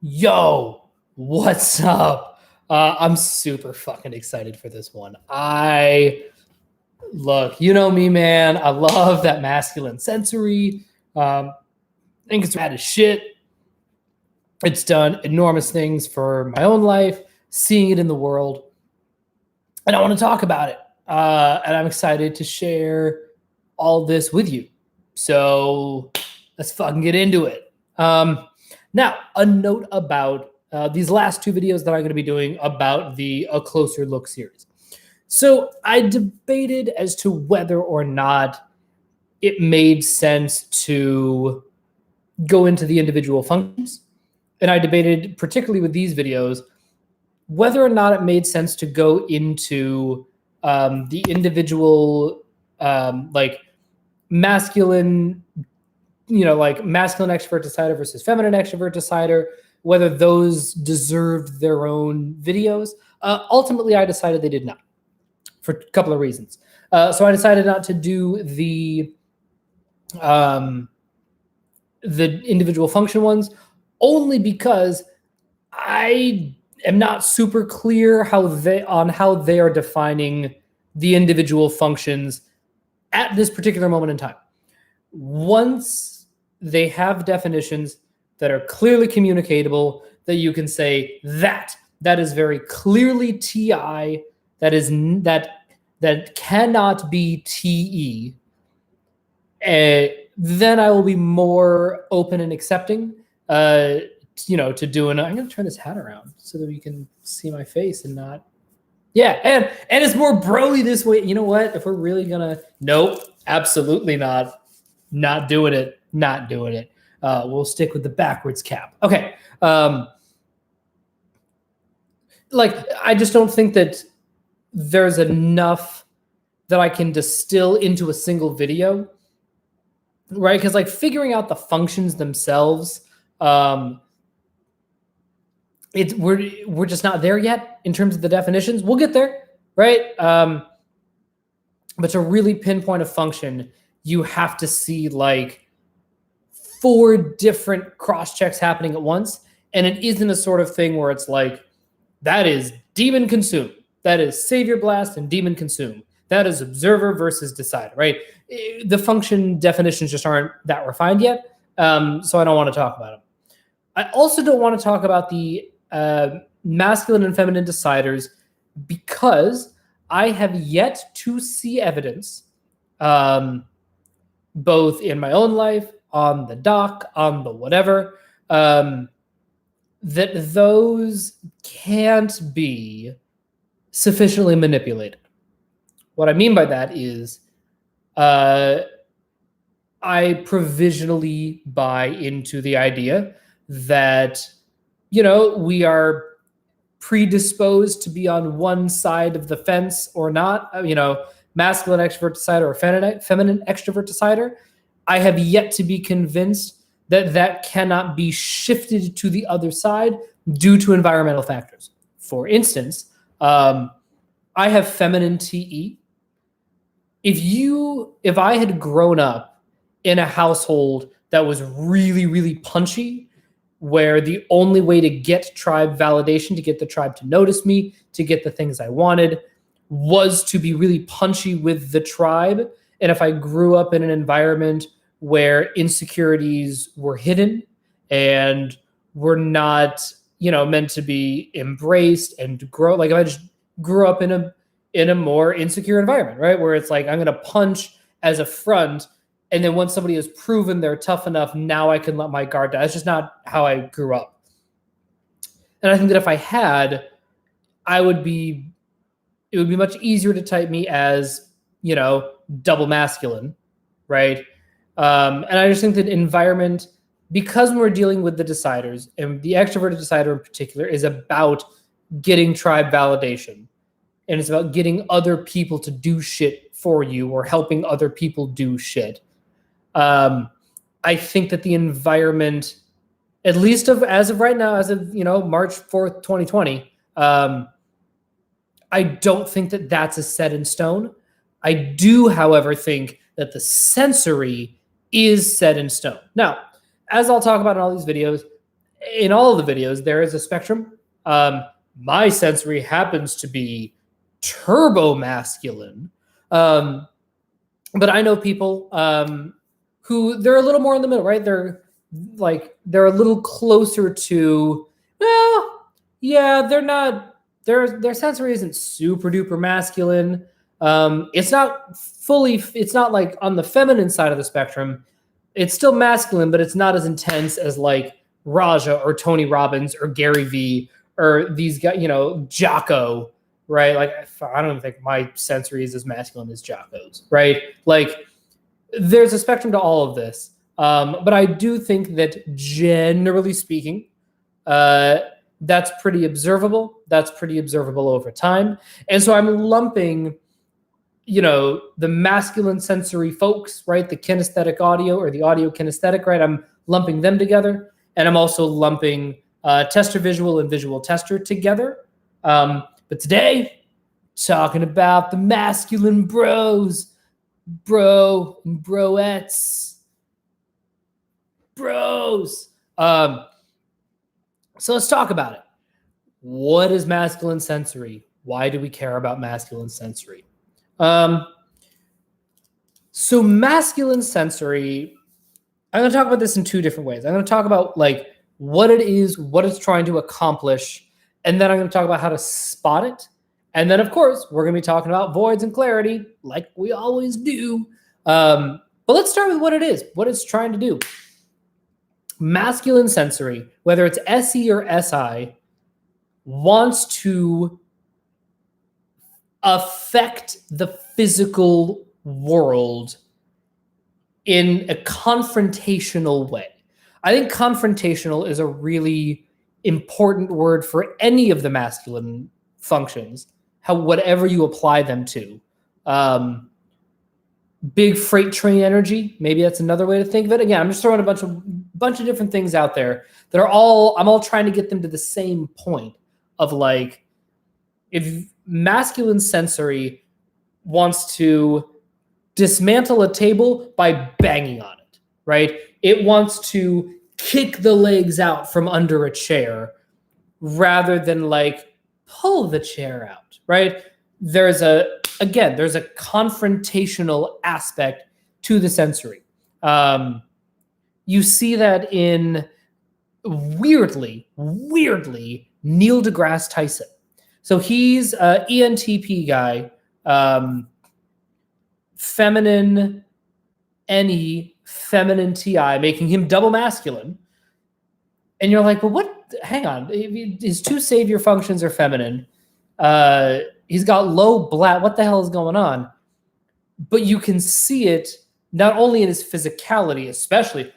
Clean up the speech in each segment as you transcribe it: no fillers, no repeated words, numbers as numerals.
Yo, what's up? I'm super fucking excited for this one. Look, you know me, man. I love that masculine sensory. I think it's rad as shit. It's done enormous things for my own life, seeing it in the world, and I want to talk about it. And I'm excited to share all this with you. So let's fucking get into it. Now, a note about these last two videos that I'm going to be doing about the A Closer Look series. So I debated as to whether or not it made sense to go into the individual functions. And I debated, particularly with these videos, whether or not it made sense to go into the individual like masculine, like masculine extrovert decider versus feminine extrovert decider, whether those deserved their own videos. Ultimately, I decided they did not, for a couple of reasons. So I decided not to do the individual function ones, only because I am not super clear on how they are defining the individual functions at this particular moment in time. Once they have definitions that are clearly communicatable, that you can say that is very clearly TI, that cannot be TE, then I will be more open and accepting to doing. I'm going to turn this hat around so that you can see my face and not. Yeah, and it's more broy this way. You know what? If we're really gonna, nope, absolutely not. Not doing it. Not doing it. We'll stick with the backwards cap. Okay. I just don't think that there's enough that I can distill into a single video, right? Because figuring out the functions themselves, we're just not there yet in terms of the definitions. We'll get there, right? But to really pinpoint a function, you have to see 4 different cross checks happening at once. And it isn't a sort of thing where it's that is demon consume. That is savior blast and demon consume. That is observer versus decider, right? The function definitions just aren't that refined yet. So I don't want to talk about them. I also don't want to talk about the masculine and feminine deciders because I have yet to see evidence, both in my own life, on the doc, on the whatever, that those can't be sufficiently manipulated. What I mean by that is I provisionally buy into the idea that, we are predisposed to be on one side of the fence or not, masculine extrovert decider or feminine extrovert decider. I have yet to be convinced that cannot be shifted to the other side due to environmental factors. For instance, I have feminine TE. If I had grown up in a household that was really, really punchy, where the only way to get tribe validation, to get the tribe to notice me, to get the things I wanted, was to be really punchy with the tribe. And if I grew up in an environment where insecurities were hidden and were not, meant to be embraced and grow, if I just grew up in a more insecure environment, right? Where it's I'm going to punch as a front, and then once somebody has proven they're tough enough, now I can let my guard down. That's just not how I grew up. And I think that if I had, it would be much easier to type me as, double masculine, right? And I just think that environment, because we're dealing with the deciders, and the extroverted decider in particular, is about getting tribe validation. And it's about getting other people to do shit for you or helping other people do shit. I think that the environment, at least as of right now, as of March 4th, 2020, I don't think that that's a set in stone. I do, however, think that the sensory is set in stone. Now, as I'll talk about in all these videos, in all of the videos, there is a spectrum. My sensory happens to be turbo masculine. But I know people who they're a little more in the middle, right? They're a little closer to, well, yeah, they're not, their sensory isn't super duper masculine. It's not like on the feminine side of the spectrum. It's still masculine, but it's not as intense as like Raja or Tony Robbins or Gary Vee or these guys, Jocko, right? Like, I don't even think my sensory is as masculine as Jocko's, right? Like, there's a spectrum to all of this. But I do think that generally speaking, that's pretty observable. That's pretty observable over time. And so I'm lumping, the masculine sensory folks, right? The kinesthetic audio or the audio kinesthetic, right? I'm lumping them together. And I'm also lumping tester visual and visual tester together. But today, talking about the masculine bros, bro and broettes, bros. So let's talk about it. What is masculine sensory? Why do we care about masculine sensory? So masculine sensory, I'm going to talk about this in two different ways. I'm going to talk about like what it is, what it's trying to accomplish, and then I'm going to talk about how to spot it. And then, of course, we're going to be talking about voids and clarity, like we always do. But let's start with what it is, what it's trying to do. Masculine sensory, whether it's SE or SI, wants to affect the physical world in a confrontational way. I think confrontational is a really important word for any of the masculine functions, whatever you apply them to. Big freight train energy, maybe that's another way to think of it. Again, I'm just throwing a bunch of different things out there that I'm all trying to get them to the same point of like, if masculine sensory wants to dismantle a table by banging on it, right? It wants to kick the legs out from under a chair rather than like pull the chair out, right? There's a confrontational aspect to the sensory. You see that in weirdly Neil deGrasse Tyson. So he's an ENTP guy, feminine NE, feminine TI, making him double masculine. And you're like, well, what? Hang on. His two savior functions are feminine. He's got low black. What the hell is going on? But you can see it not only in his physicality, especially,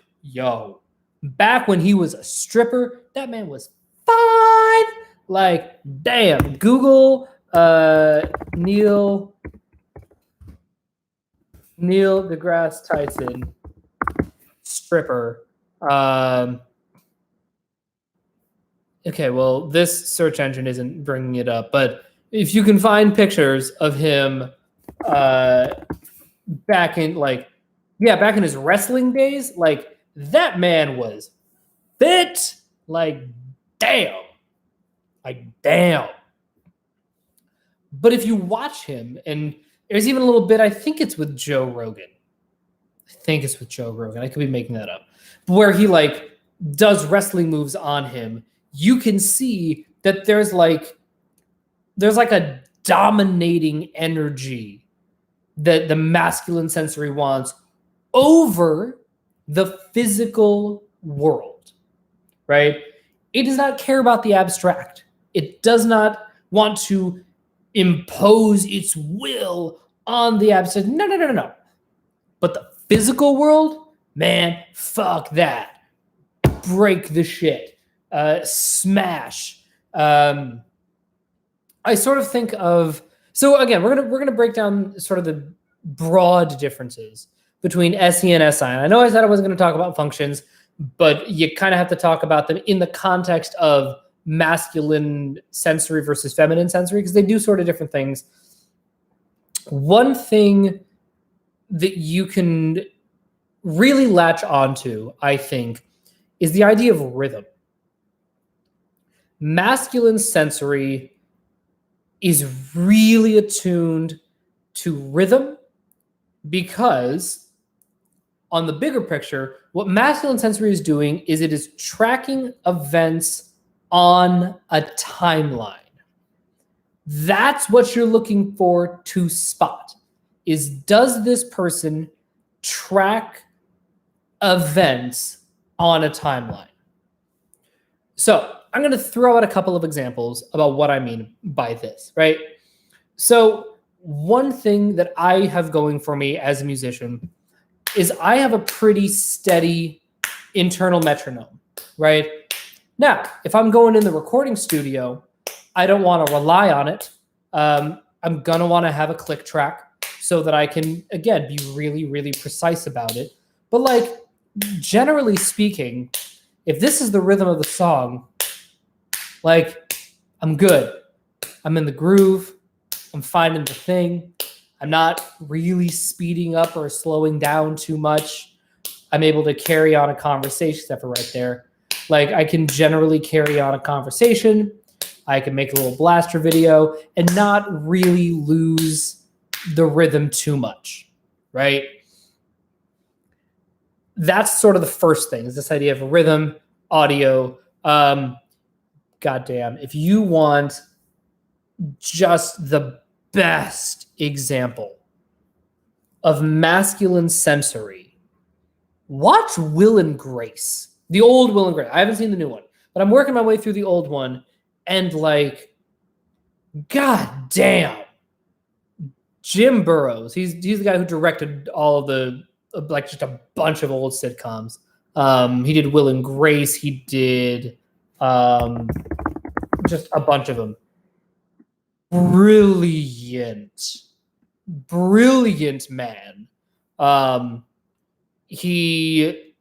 back when he was a stripper, that man was fine. Like, damn. Google Neil deGrasse Tyson stripper. Okay, well, this search engine isn't bringing it up, but if you can find pictures of him back in his wrestling days, like, that man was fit. Like, damn. But if you watch him, and there's even a little bit, I think it's with Joe Rogan. I could be making that up. Where he like does wrestling moves on him. You can see that there's like a dominating energy that the masculine sensory wants over the physical world, right? It does not care about the abstract. It does not want to impose its will on the abstract. No. But the physical world, man, fuck that. Break the shit. Smash. I sort of think of, so again, we're gonna break down sort of the broad differences between SE and SI. And I know I said I wasn't going to talk about functions, but you kind of have to talk about them in the context of masculine sensory versus feminine sensory, because they do sort of different things. One thing that you can really latch onto, I think, is the idea of rhythm. masculine sensory is really attuned to rhythm, because on the bigger picture, what masculine sensory is doing is it is tracking events on a timeline. That's what you're looking for to spot, is does this person track events on a timeline? So I'm going to throw out a couple of examples about what I mean by this, right? So one thing that I have going for me as a musician is I have a pretty steady internal metronome, right? Now, if I'm going in the recording studio, I don't want to rely on it. I'm going to want to have a click track so that I can, again, be really, really precise about it. But like, generally speaking, if this is the rhythm of the song, like, I'm good. I'm in the groove. I'm finding the thing. I'm not really speeding up or slowing down too much. I'm able to carry on a conversation, except for right there. Like, I can generally carry on a conversation. I can make a little blaster video and not really lose the rhythm too much, right? That's sort of the first thing, is this idea of rhythm, audio. Goddamn, if you want just the best example of masculine sensory, watch Will and Grace. The old Will and Grace. I haven't seen the new one, but I'm working my way through the old one, and like, god damn, Jim Burrows. He's the guy who directed all of the, like, just a bunch of old sitcoms. He did Will and Grace. He did just a bunch of them. Brilliant man. He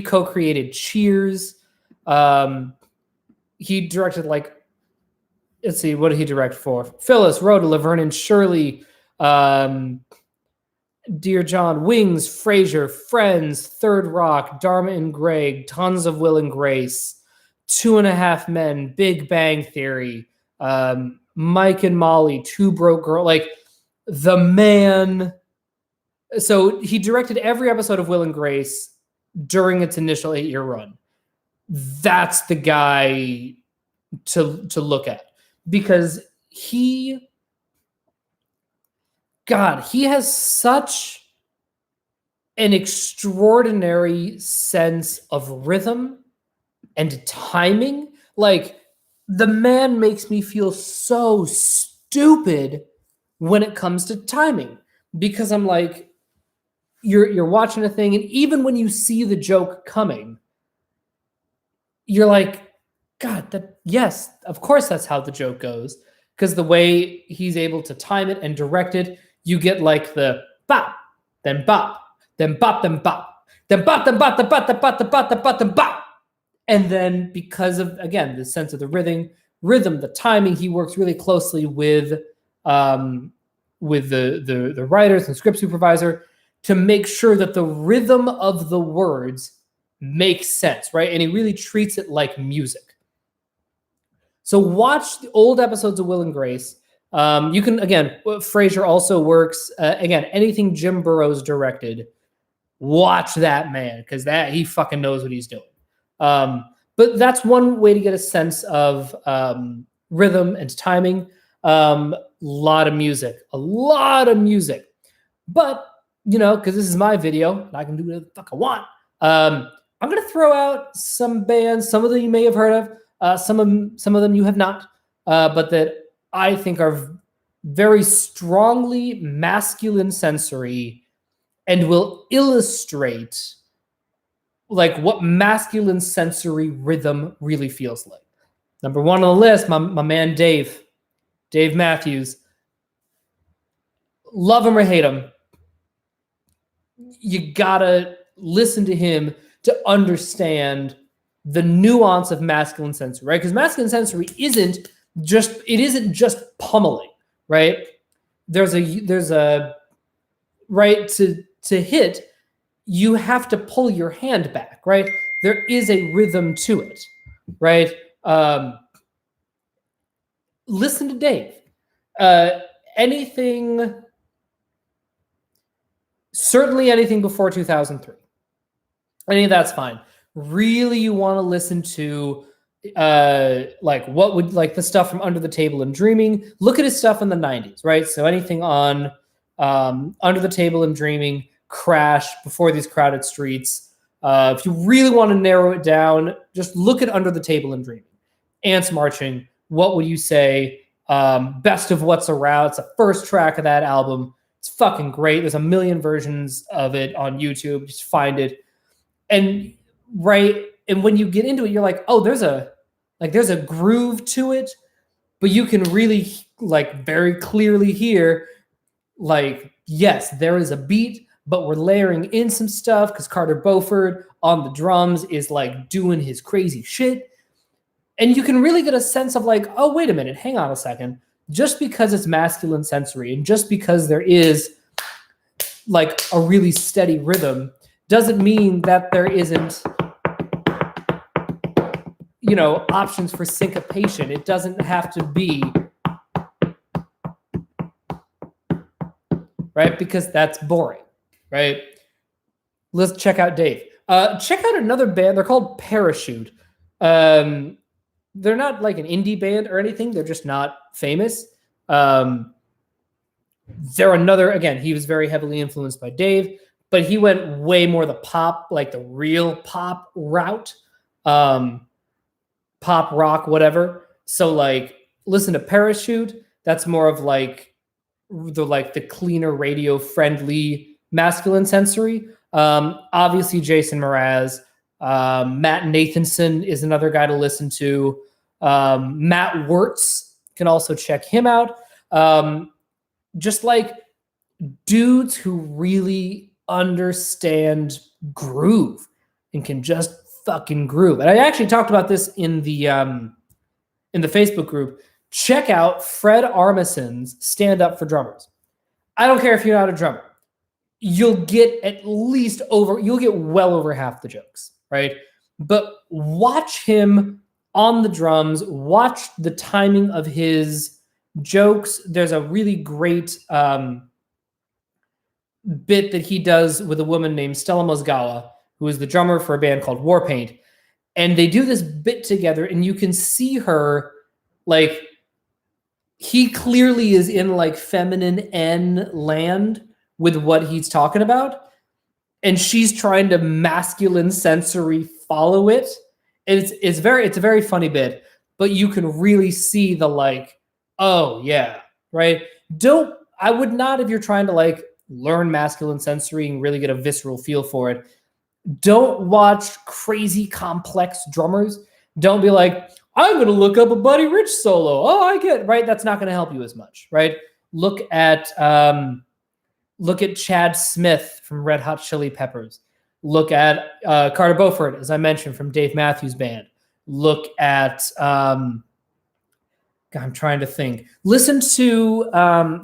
co-created Cheers. He directed, like, let's see, what did he direct for? Phyllis, Rhoda, Laverne and Shirley, Dear John, Wings, Frasier, Friends, Third Rock, Dharma and Greg, tons of Will and Grace, 2.5 Men, Big Bang Theory, Mike and Molly, Two Broke Girls. Like, the man. So he directed every episode of Will and Grace during its initial 8-year run. That's the guy to look at, because he has such an extraordinary sense of rhythm and timing. Like, the man makes me feel so stupid when it comes to timing, because I'm like, you're watching a thing, and even when you see the joke coming, you're like, God, yes, of course that's how the joke goes, because the way he's able to time it and direct it, you get like the bop, then bop, then bop, then bop, then bop, then bop, then bop, then bop, then bop, then bop, then bop. And then, because of, again, the sense of the rhythm, the timing, he works really closely with the writers and script supervisor to make sure that the rhythm of the words makes sense, right? And he really treats it like music. So watch the old episodes of Will and Grace. You can, again, Frasier also works. Again, anything Jim Burrows directed, watch that man, because he fucking knows what he's doing. But that's one way to get a sense of rhythm and timing. A lot of music. But, because this is my video, and I can do whatever the fuck I want. I'm going to throw out some bands, some of them you may have heard of, some of them you have not, but that I think are very strongly masculine sensory and will illustrate like what masculine sensory rhythm really feels like. Number one on the list, my man Dave Matthews. Love him or hate him, you gotta listen to him to understand the nuance of masculine sensory, right? Because masculine sensory isn't just pummeling, right? There's a right to hit, you have to pull your hand back, right? there is a rhythm to it, right? Listen to Dave. Certainly anything before 2003. Any of that's fine. Really, you want to listen to the stuff from Under the Table and Dreaming. Look at his stuff in the 90s, right? So anything on Under the Table and Dreaming, Crash, Before These Crowded Streets. If you really want to narrow it down, just look at Under the Table and Dreaming. Ants Marching, What Would You Say? Best of What's Around. It's the first track of that album. It's fucking great. There's a million versions of it on YouTube. Just find it. And when you get into it, you're like, oh, there's a groove to it, but you can really very clearly hear yes, there is a beat, but we're layering in some stuff because Carter Beauford on the drums is doing his crazy shit. And you can really get a sense of oh, wait a minute, hang on a second. Just because it's masculine sensory and just because there is a really steady rhythm doesn't mean that there isn't, options for syncopation. It doesn't have to be, right? Because that's boring, right? Let's check out Dave. Check out another band. They're called Parachute. They're not an indie band or anything. They're just not famous. They're another, again, he was very heavily influenced by Dave, but he went way more the pop, the real pop route, pop rock, whatever. So listen to Parachute. That's more of the cleaner radio friendly masculine sensory. Obviously Jason Mraz, Matt Nathanson is another guy to listen to. Matt Wirtz, can also check him out. Just dudes who really understand groove and can just fucking groove. And I actually talked about this in the Facebook group. Check out Fred Armisen's Stand Up for Drummers. I don't care if you're not a drummer. You'll get well over half the jokes, right? But watch him on the drums, watch the timing of his jokes. There's a really great bit that he does with a woman named Stella Mozgawa, who is the drummer for a band called Warpaint. And they do this bit together, and you can see her, he clearly is in feminine N land with what he's talking about. And she's trying to masculine sensory follow it. And it's a very funny bit, but you can really see the oh yeah, right? I would not, if you're trying to learn masculine sensory and really get a visceral feel for it, don't watch crazy complex drummers. Don't be I'm going to look up a Buddy Rich solo. Oh, I get, right? That's not going to help you as much, right? Look at Chad Smith from Red Hot Chili Peppers. Look at Carter Beauford, as I mentioned, from Dave Matthews Band. Look at, I'm trying to think. Listen to,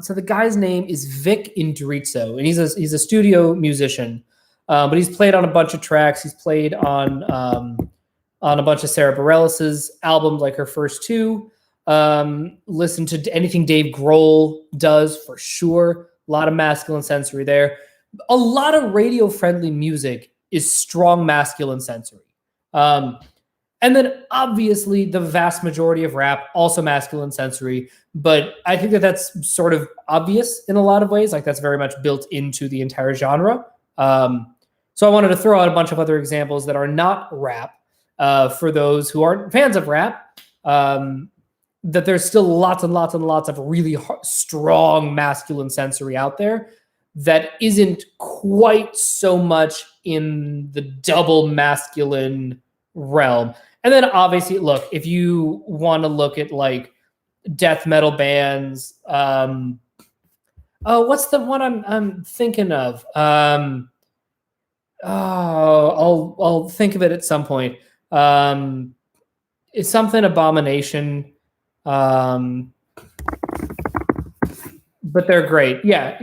so the guy's name is Vic Indrizzo, and he's a studio musician, but he's played on a bunch of tracks. He's played on a bunch of Sarah Bareilles' albums, her first two. Listen to anything Dave Grohl does, for sure. A lot of masculine sensory there. A lot of radio-friendly music is strong masculine sensory. And then, obviously, the vast majority of rap, also masculine sensory. But I think that's sort of obvious in a lot of ways. That's very much built into the entire genre. So I wanted to throw out a bunch of other examples that are not rap for those who aren't fans of rap. That there's still lots and lots and lots of really strong masculine sensory out there that isn't quite so much in the double masculine realm. And then obviously, look, if you want to look at death metal bands, what's the one I'm thinking of? I'll think of it at some point. It's something Abomination. But they're great. Yeah,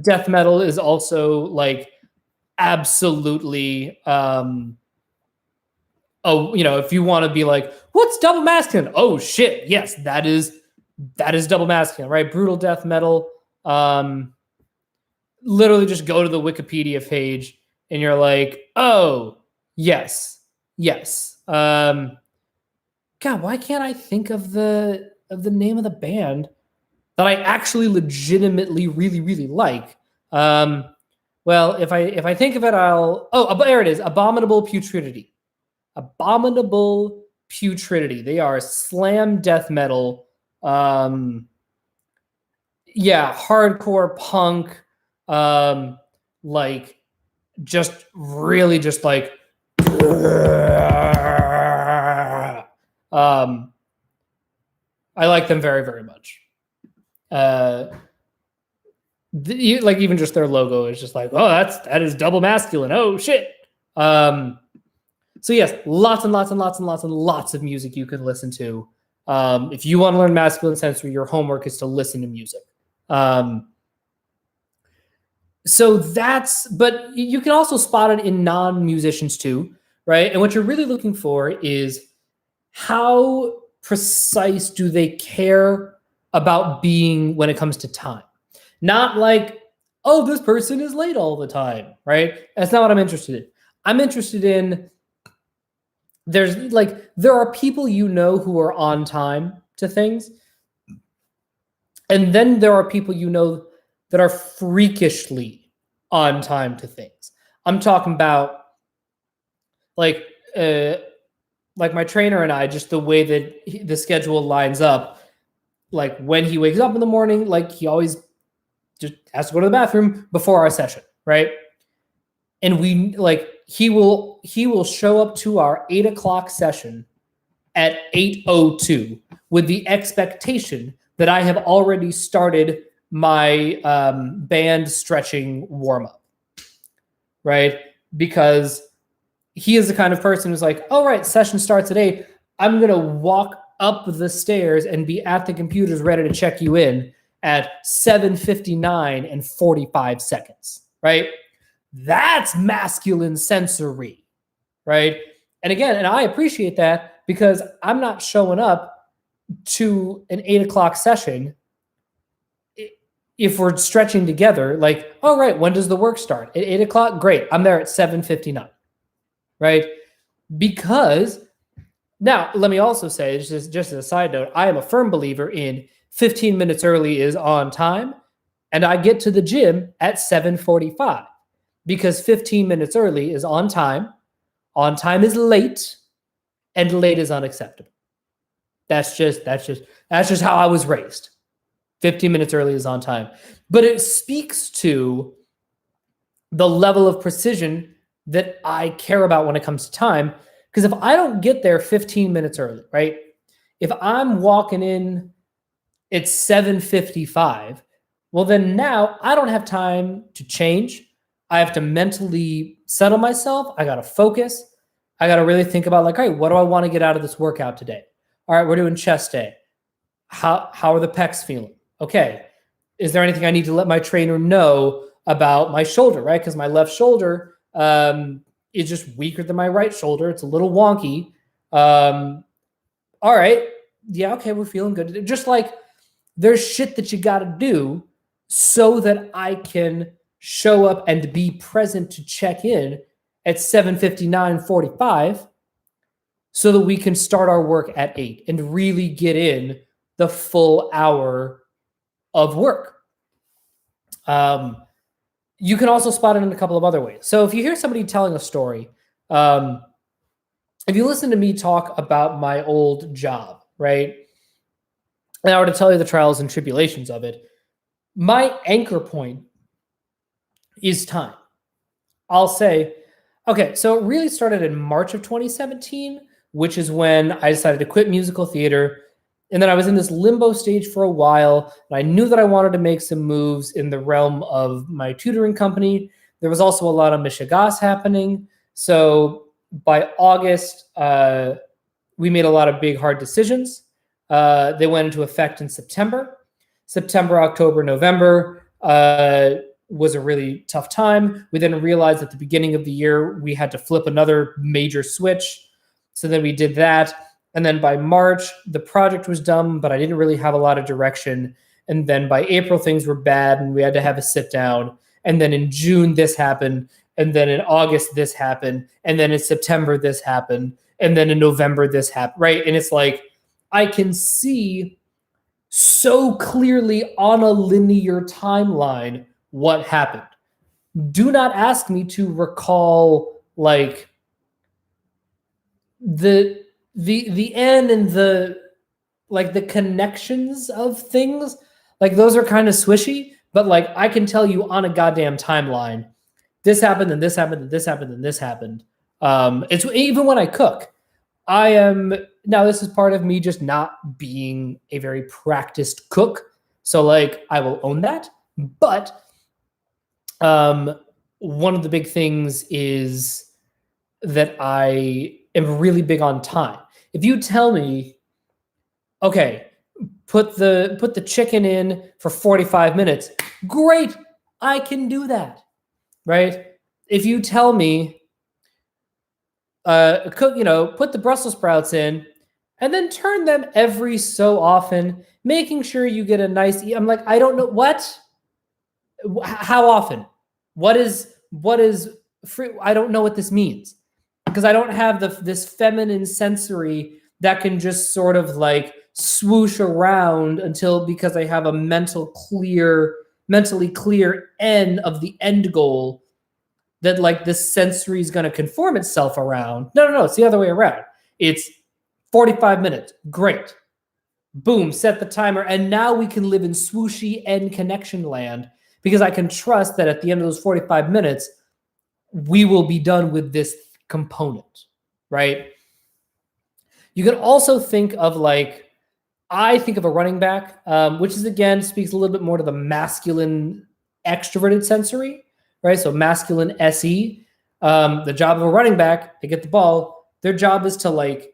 death metal is also absolutely oh, if you want to be like, what's double masculine? Oh shit, yes, that is double masculine, right? Brutal death metal. Literally just go to the Wikipedia page and you're like, oh, yes. God, why can't I think of the name of the band that I actually legitimately really, really like? Well, if I think of it, there it is. Abominable Putridity. Abominable Putridity. They are slam death metal. Hardcore punk. Like just really just like I like them very, very much. Like even just their logo is just like, oh, that is double masculine. Oh shit. So yes, lots and lots and lots and lots and lots of music you can listen to. If you want to learn masculine sensory, your homework is to listen to music. But you can also spot it in non-musicians too, right? And what you're really looking for is how precise do they care about being when it comes to time? Not like, oh, this person is late all the time, right? That's not what I'm interested in. I'm interested in there are people who are on time to things. And then there are people that are freakishly on time to things. I'm talking about like my trainer and I, just the way that the schedule lines up, like when he wakes up in the morning, like he always just has to go to the bathroom before our session, right? And he will show up to our 8 o'clock session at 8:02 with the expectation that I have already started my band stretching warm up, right? Because he is the kind of person who's like, all right, session starts at 8. I'm going to walk up the stairs and be at the computers ready to check you in at 7:59 and 45 seconds, right? That's masculine sensory, right? And again, I appreciate that because I'm not showing up to an 8 o'clock session if we're stretching together, like, all right, when does the work start? At 8 o'clock? Great. I'm there at 7:59, right? Because now, let me also say, just as a side note, I am a firm believer in 15 minutes early is on time, and I get to the gym at 7:45 because 15 minutes early is on time is late, and late is unacceptable. That's just how I was raised. 15 minutes early is on time. But it speaks to the level of precision that I care about when it comes to time. Because if I don't get there 15 minutes early, right? If I'm walking in at 7:55, well, then now I don't have time to change. I have to mentally settle myself. I got to focus. I got to really think about like, all right, what do I want to get out of this workout today? All right, we're doing chest day. How are the pecs feeling? Okay, is there anything I need to let my trainer know about my shoulder, right? Because my left shoulder is just weaker than my right shoulder. It's a little wonky. All right, yeah, okay, we're feeling good. Just like there's shit that you got to do so that I can show up and be present to check in at 7:59:45 so that we can start our work at 8 and really get in the full hour of work. You can also spot it in a couple of other ways. So if you hear somebody telling a story, if you listen to me talk about my old job, right, and I were to tell you the trials and tribulations of it, my anchor point is time. I'll say, okay, so it really started in March of 2017, which is when I decided to quit musical theater. And then I was in this limbo stage for a while. And I knew that I wanted to make some moves in the realm of my tutoring company. There was also a lot of Michigas happening. So by August, we made a lot of big, hard decisions. They went into effect in September. September, October, November was a really tough time. We then realized at the beginning of the year, we had to flip another major switch. So then we did that. And then by March, the project was done, but I didn't really have a lot of direction. And then by April, things were bad and we had to have a sit down. And then in June, this happened. And then in August, this happened. And then in September, this happened. And then in November, this happened, right? And it's like, I can see so clearly on a linear timeline what happened. Do not ask me to recall like the end and the like the connections of things. Like those are kind of swishy, but like I can tell you on a goddamn timeline, this happened and this happened and this happened and this happened. It's even when I cook, I am now this is part of me just not being a very practiced cook. So like I will own that. But one of the big things is that I am really big on time. If you tell me, okay, put the chicken in for 45 minutes, great, I can do that, right? If you tell me, cook, put the Brussels sprouts in and then turn them every so often, making sure you get a nice, I'm like, I don't know what, how often, what is free? I don't know what this means because I don't have this feminine sensory that can just sort of like swoosh around because I have a mentally clear end of the end goal that like this sensory is going to conform itself around. No, it's the other way around. It's 45 minutes. Great. Boom, set the timer. And now we can live in swooshy end connection land because I can trust that at the end of those 45 minutes, we will be done with this component, right? You can also think of like, I think of a running back, which is again, speaks a little bit more to the masculine extroverted sensory, right? So masculine SE, the job of a running back, they get the ball. Their job is to like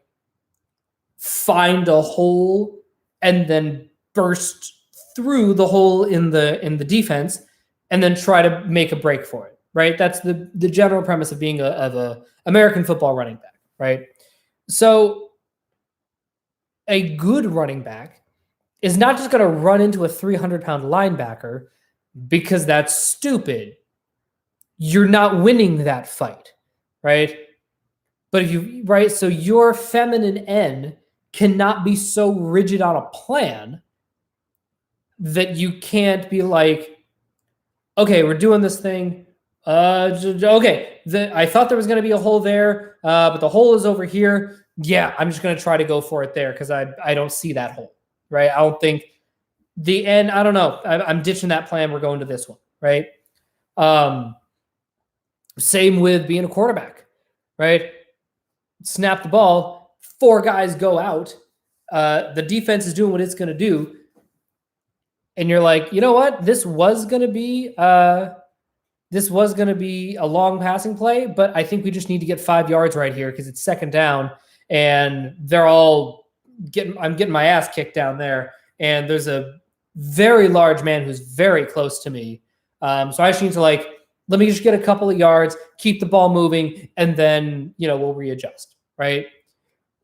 find a hole and then burst through the hole in the defense and then try to make a break for it, right? That's the general premise of being a American football running back, right? So a good running back is not just going to run into a 300-pound linebacker because that's stupid. You're not winning that fight, right? But so your feminine end cannot be so rigid on a plan that you can't be like, okay, we're doing this thing. Okay, I thought there was going to be a hole there, but the hole is over here. Yeah, I'm just going to try to go for it there because I don't see that hole, right? I don't think the end, I don't know. I'm ditching that plan. We're going to this one, right? Same with being a quarterback, right? Snap the ball, 4 guys go out. The defense is doing what it's going to do. And you're like, you know what? This was going to be a long passing play, but I think we just need to get 5 yards right here because it's second down and I'm getting my ass kicked down there. And there's a very large man who's very close to me. So I just need to like, let me just get a couple of yards, keep the ball moving, and then, we'll readjust, right?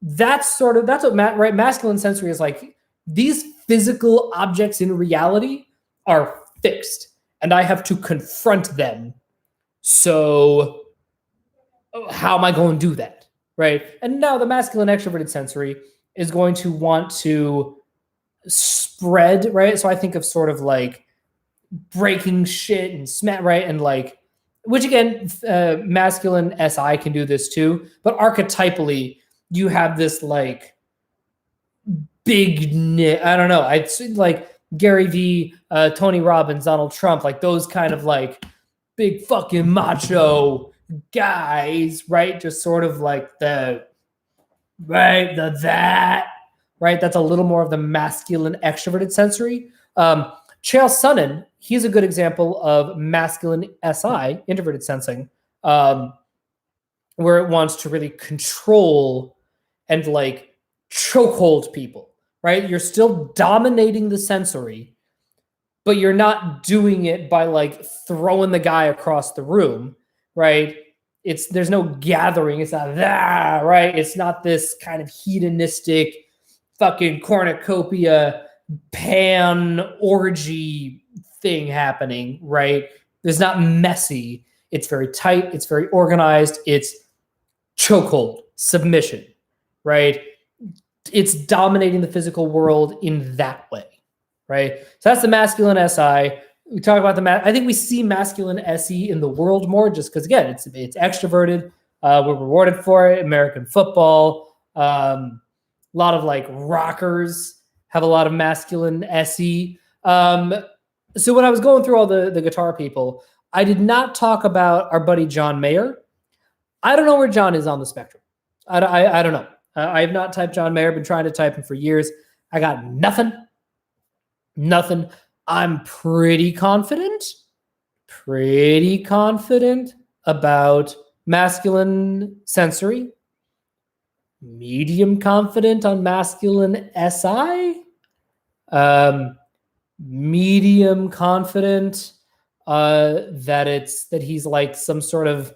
That's what masculine sensory is like. These physical objects in reality are fixed, and I have to confront them. So how am I going to do that, right? And now the masculine extroverted sensory is going to want to spread, right? So I think of sort of like breaking shit and smack, right? And like, which again, masculine SI can do this too, but archetypally, you have this like big, I don't know, I'd like Gary Vee, Tony Robbins, Donald Trump, like those kind of like big fucking macho guys, right? Just sort of like that, right? That's a little more of the masculine extroverted sensory. Chael Sonnen, he's a good example of masculine SI, introverted sensing, where it wants to really control and like chokehold people, right? You're still dominating the sensory, but you're not doing it by like throwing the guy across the room, right? there's no gathering. It's not that, right? It's not this kind of hedonistic fucking cornucopia pan orgy thing happening, right? It's not messy. It's very tight. It's very organized. It's chokehold, submission, right? It's dominating the physical world in that way, right? So that's the masculine SI. We talk about I think we see masculine SE in the world more just because, again, it's extroverted. We're rewarded for it. American football. A lot of like rockers have a lot of masculine SE. So when I was going through all the guitar people, I did not talk about our buddy John Mayer. I don't know where John is on the spectrum. I don't know. I have not typed John Mayer. Been trying to type him for years. I got nothing. Nothing. I'm pretty confident about masculine sensory. Medium confident on masculine SI. Medium confident that he's like some sort of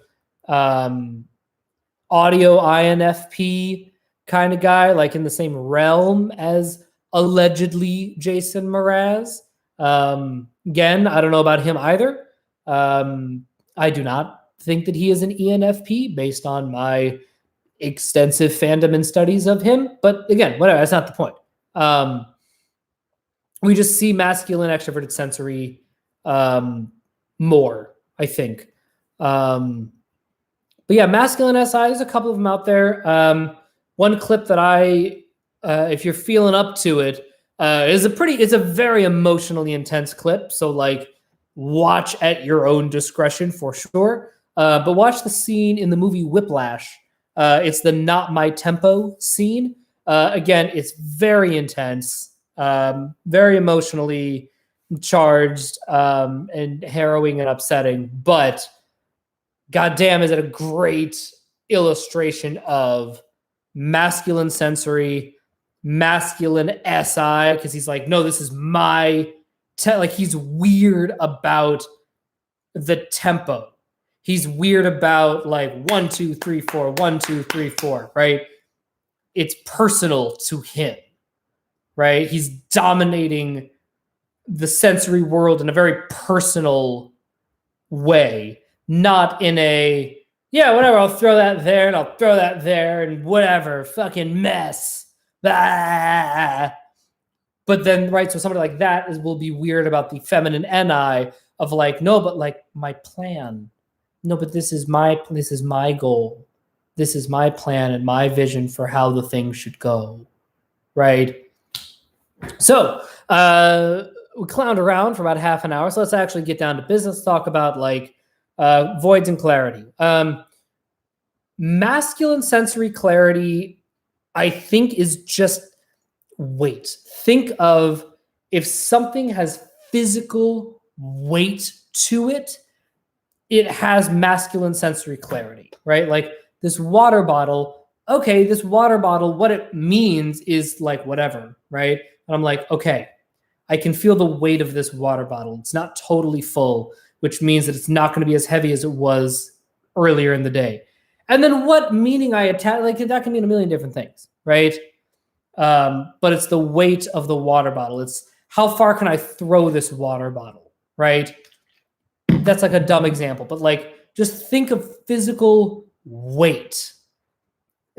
audio INFP kind of guy, like in the same realm as allegedly Jason Mraz. Again, I don't know about him either. I do not think that he is an ENFP based on my extensive fandom and studies of him. But again, whatever, that's not the point. We just see masculine extroverted sensory more, I think. But yeah, masculine SI, there's a couple of them out there. One clip that if you're feeling up to it, it's a very emotionally intense clip. So like watch at your own discretion for sure. But watch the scene in the movie Whiplash. It's the Not My Tempo scene. Again, it's very intense, very emotionally charged, and harrowing and upsetting. But goddamn, is it a great illustration of masculine sensory, masculine SI, because he's like, no, this is my like he's weird about the tempo. He's weird about like 1, 2, 3, 4, 1, 2, 3, 4, right? It's personal to him, right? He's dominating the sensory world in a very personal way, not in a, yeah, whatever, I'll throw that there and I'll throw that there and whatever, fucking mess. Ah. But then, right, so somebody like that will be weird about the feminine NI of like, no, but like my plan. No, but this is my goal. This is my plan and my vision for how the thing should go, right? So we clowned around for about half an hour. So let's actually get down to business, talk about like voids and clarity. Masculine sensory clarity, I think, is just weight. Think of if something has physical weight to it, it has masculine sensory clarity, right? Like this water bottle, okay, this water bottle, what it means is like whatever, right? And I'm like, okay, I can feel the weight of this water bottle. It's not totally full, which means that it's not going to be as heavy as it was earlier in the day. And then what meaning I attach, like that can mean a million different things, right? But it's the weight of the water bottle. It's how far can I throw this water bottle, right? That's like a dumb example, but like just think of physical weight.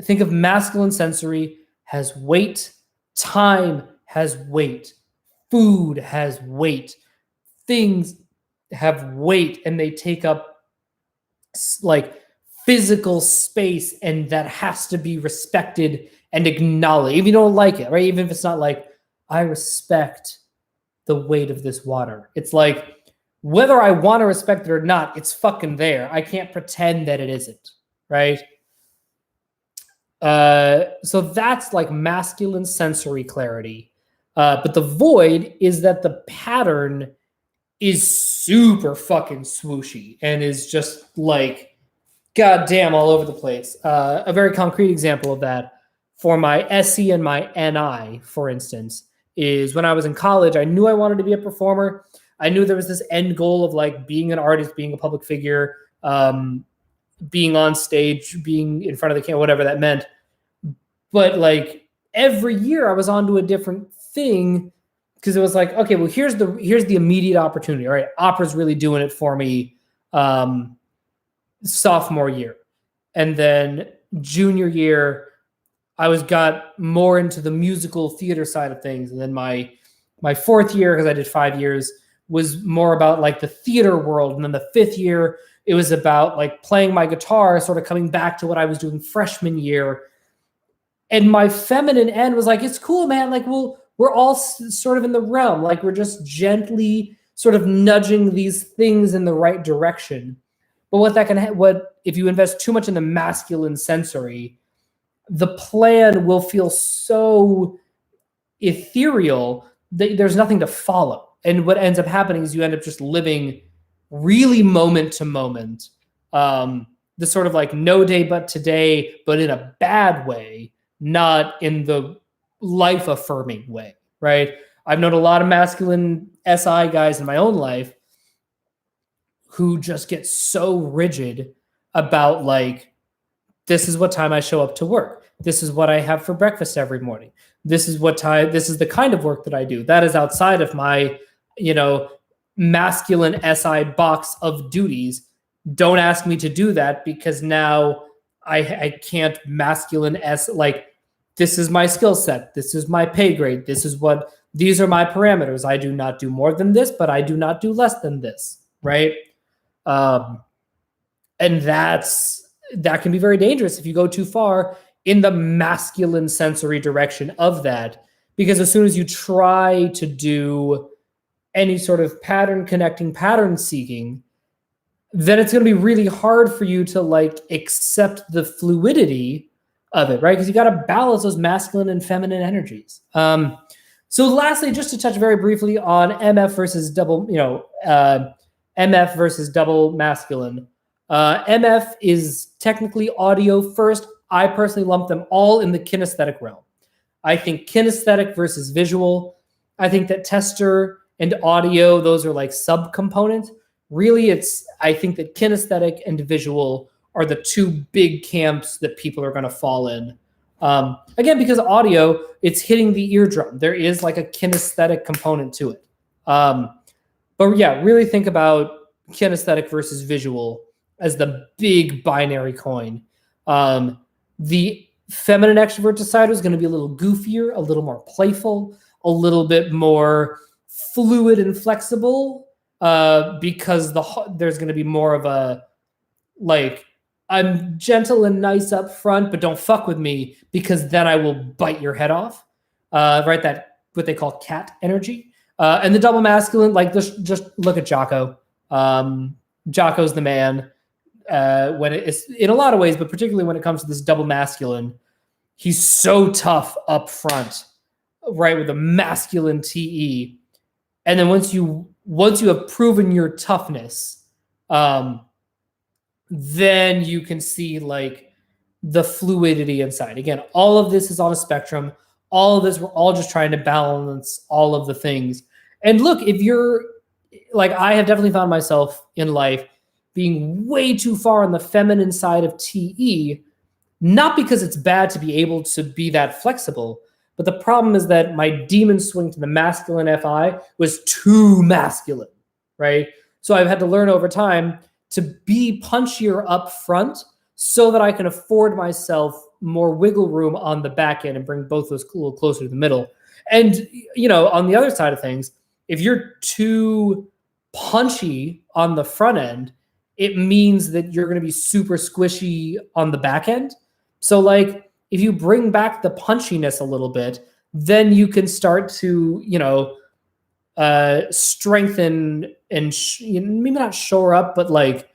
Think of masculine sensory has weight, time has weight, food has weight, things have weight, and they take up like physical space, and that has to be respected and acknowledged. If you don't like it, right? Even if it's not like, I respect the weight of this water. It's like, whether I want to respect it or not, it's fucking there. I can't pretend that it isn't, right? So that's like masculine sensory clarity. But the void is that the pattern is super fucking swooshy and is just like goddamn all over the place. A very concrete example of that for my SE and my NI, for instance, is when I was in college, I knew I wanted to be a performer. I knew there was this end goal of like being an artist, being a public figure, being on stage, being in front of the camera, whatever that meant. But like every year I was onto a different thing because it was like, okay, well, here's the immediate opportunity. All right, opera's really doing it for me sophomore year. And then junior year, I got more into the musical theater side of things. And then my fourth year, because I did 5 years, was more about like the theater world. And then the fifth year, it was about like playing my guitar, sort of coming back to what I was doing freshman year. And my feminine end was like, it's cool, man. Like, we're all sort of in the realm. Like, we're just gently sort of nudging these things in the right direction. But what if you invest too much in the masculine sensory, the plan will feel so ethereal that there's nothing to follow. And what ends up happening is you end up just living really moment to moment. The sort of like no day but today, but in a bad way, not in the life affirming way, right? I've known a lot of masculine SI guys in my own life who just get so rigid about like, this is what time I show up to work. This is what I have for breakfast every morning. This is the kind of work that I do. That is outside of my, masculine SI box of duties. Don't ask me to do that because now I can't masculine like, this is my skill set. This is my pay grade. These are my parameters. I do not do more than this, but I do not do less than this. Right. And that can be very dangerous if you go too far in the masculine sensory direction of that, because as soon as you try to do any sort of pattern connecting, pattern seeking, then it's going to be really hard for you to like accept the fluidity of it, right? Because you got to balance those masculine and feminine energies. So lastly, just to touch very briefly on MF versus double masculine. MF is technically audio first. I personally lump them all in the kinesthetic realm. I think kinesthetic versus visual. I think that tester and audio, those are like subcomponents. Really, I think that kinesthetic and visual are the two big camps that people are going to fall in. Again, because audio, it's hitting the eardrum. There is like a kinesthetic component to it. But yeah, really think about kinesthetic versus visual as the big binary coin. The feminine extrovert decider is going to be a little goofier, a little more playful, a little bit more fluid and flexible, because there's going to be more of a like, I'm gentle and nice up front, but don't fuck with me because then I will bite your head off. Right, that what they call cat energy. And the double masculine, like just look at Jocko. Jocko's the man. When it's in a lot of ways, but particularly when it comes to this double masculine, he's so tough up front, right, with a masculine TE. And then once you have proven your toughness, then you can see like the fluidity inside. Again, all of this is on a spectrum. All of this, we're all just trying to balance all of the things. And look, if you're like, I have definitely found myself in life being way too far on the feminine side of TE, not because it's bad to be able to be that flexible, but the problem is that my demon swing to the masculine FI was too masculine, right? So I've had to learn over time to be punchier up front so that I can afford myself more wiggle room on the back end and bring both those a little closer to the middle. And, on the other side of things, if you're too punchy on the front end, it means that you're going to be super squishy on the back end. So like if you bring back the punchiness a little bit, then you can start to, strengthen and maybe not shore up, but like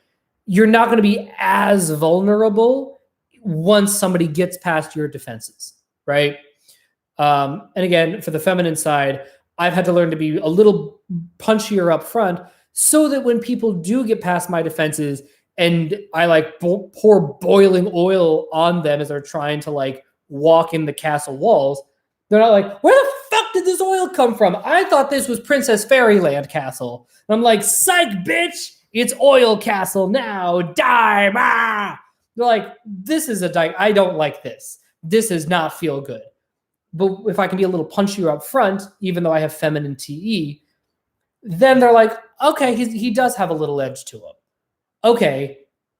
you're not going to be as vulnerable once somebody gets past your defenses, right? And again, for the feminine side, I've had to learn to be a little punchier up front so that when people do get past my defenses and I like pour boiling oil on them as they're trying to like walk in the castle walls, they're not like, where the fuck did this oil come from? I thought this was Princess Fairyland Castle. And I'm like, psych, bitch. It's Oil Castle now. Die. Ah! They're like, this is I don't like this. This does not feel good. But if I can be a little punchier up front, even though I have feminine TE, then they're like, okay, he does have a little edge to him. Okay,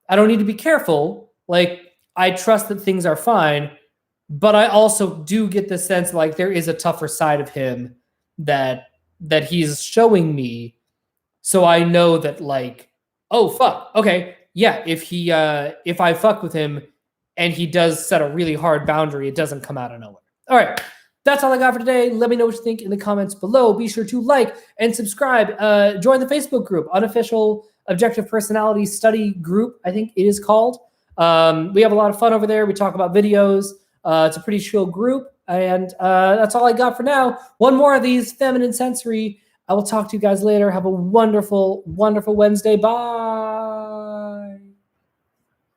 I don't need to be careful. Like, I trust that things are fine, but I also do get the sense like there is a tougher side of him that he's showing me. So I know that, like, oh fuck, okay, yeah, if I fuck with him and he does set a really hard boundary, it doesn't come out of nowhere. All right. That's all I got for today. Let me know what you think in the comments below. Be sure to like and subscribe. Join the Facebook group, Unofficial Objective Personality Study Group, I think it is called. We have a lot of fun over there. We talk about videos. It's a pretty chill group. And that's all I got for now. One more of these feminine sensory. I will talk to you guys later. Have a wonderful, wonderful Wednesday. Bye.